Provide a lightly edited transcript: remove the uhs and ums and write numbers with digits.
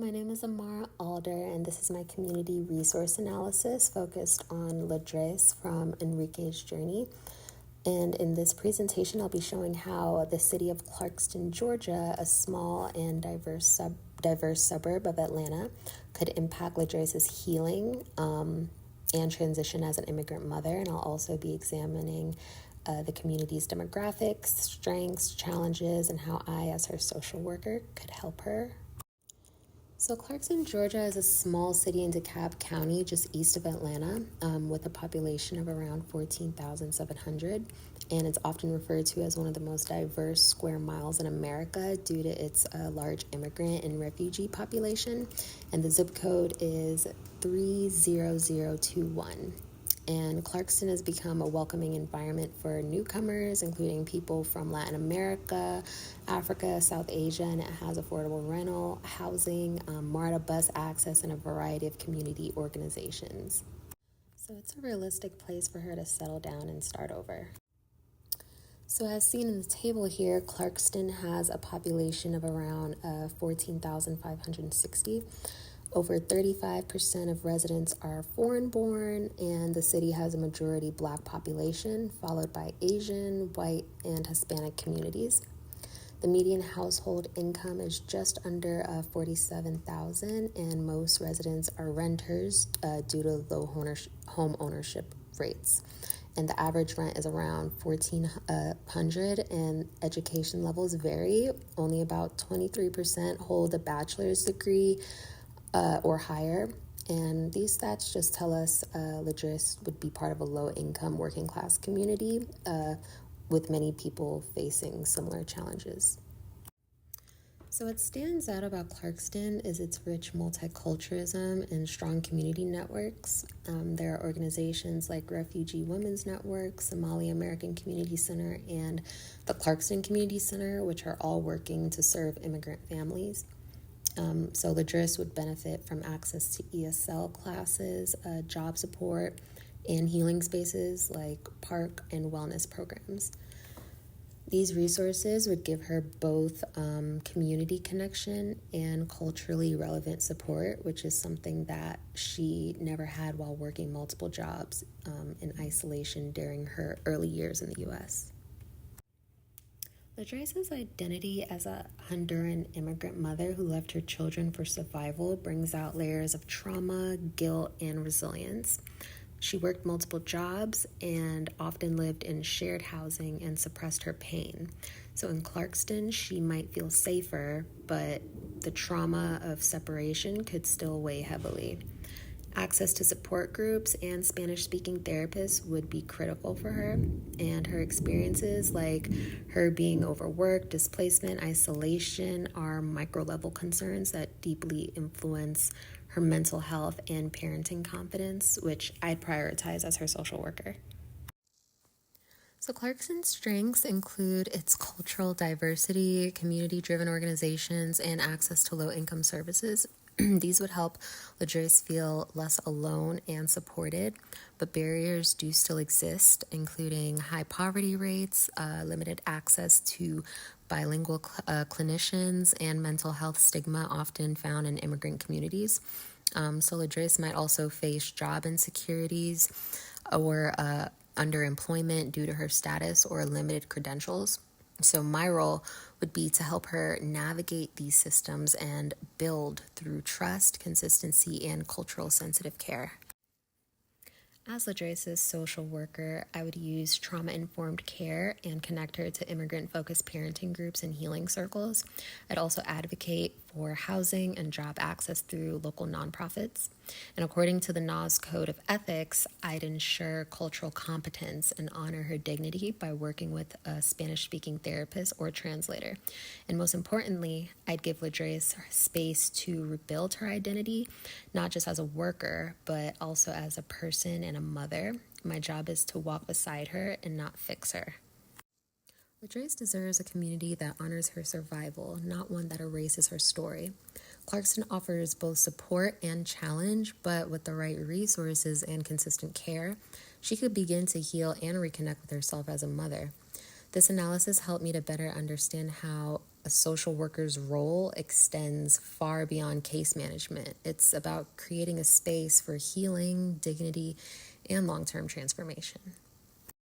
my name is Amara Alder, and this is my community resource analysis focused on Ladres from Enrique's Journey. And in this presentation, I'll be showing how the city of Clarkston, Georgia, a small and diverse suburb of Atlanta, could impact Ladres' healing and transition as an immigrant mother. And I'll also be examining the community's demographics, strengths, challenges, and how I, as her social worker, could help her. So Clarkston, Georgia is a small city in DeKalb County, just east of Atlanta, with a population of around 14,700. And it's often referred to as one of the most diverse square miles in America due to its large immigrant and refugee population. And the zip code is 30021. And Clarkston has become a welcoming environment for newcomers, including people from Latin America, Africa, South Asia, and it has affordable rental, housing, MARTA bus access, and a variety of community organizations. So it's a realistic place for her to settle down and start over. So as seen in the table here, Clarkston has a population of around 14,560. Over 35% of residents are foreign-born, and the city has a majority Black population, followed by Asian, white, and Hispanic communities. The median household income is just under $47,000, and most residents are renters due to low home ownership rates. And the average rent is around $1,400, and education levels vary. Only about 23% hold a bachelor's degree or higher, and these stats just tell us Ladres would be part of a low-income working-class community with many people facing similar challenges. So what stands out about Clarkston is its rich multiculturalism and strong community networks. There are organizations like Refugee Women's Network, Somali American Community Center, and the Clarkston Community Center, which are all working to serve immigrant families. So Ladres would benefit from access to ESL classes, job support, and healing spaces like park and wellness programs. These resources would give her both community connection and culturally relevant support, which is something that she never had while working multiple jobs in isolation during her early years in the U.S. Ladres' identity as a Honduran immigrant mother who left her children for survival brings out layers of trauma, guilt, and resilience. She worked multiple jobs and often lived in shared housing and suppressed her pain. So in Clarkston, she might feel safer, but the trauma of separation could still weigh heavily. Access to support groups and Spanish-speaking therapists would be critical for her, and her experiences, like her being overworked, displacement, isolation, are micro-level concerns that deeply influence her mental health and parenting confidence, which I'd prioritize as her social worker. So Clarkston's strengths include its cultural diversity, community-driven organizations, and access to low-income services. These would help Ladres feel less alone and supported, but barriers do still exist, including high poverty rates, limited access to bilingual clinicians, and mental health stigma often found in immigrant communities. So Ladres might also face job insecurities or underemployment due to her status or limited credentials. So my role would be to help her navigate these systems and build through trust, consistency, and cultural sensitive care. As Ladres' social worker, I would use trauma-informed care and connect her to immigrant-focused parenting groups and healing circles. I'd also advocate for housing and job access through local nonprofits. And according to the NAS Code of Ethics, I'd ensure cultural competence and honor her dignity by working with a Spanish-speaking therapist or translator. And most importantly, I'd give Ladres space to rebuild her identity, not just as a worker, but also as a person and a mother. My job is to walk beside her and not fix her. Ladres deserves a community that honors her survival, not one that erases her story. Clarkston offers both support and challenge, but with the right resources and consistent care, she could begin to heal and reconnect with herself as a mother. This analysis helped me to better understand how a social worker's role extends far beyond case management. It's about creating a space for healing, dignity, and long-term transformation.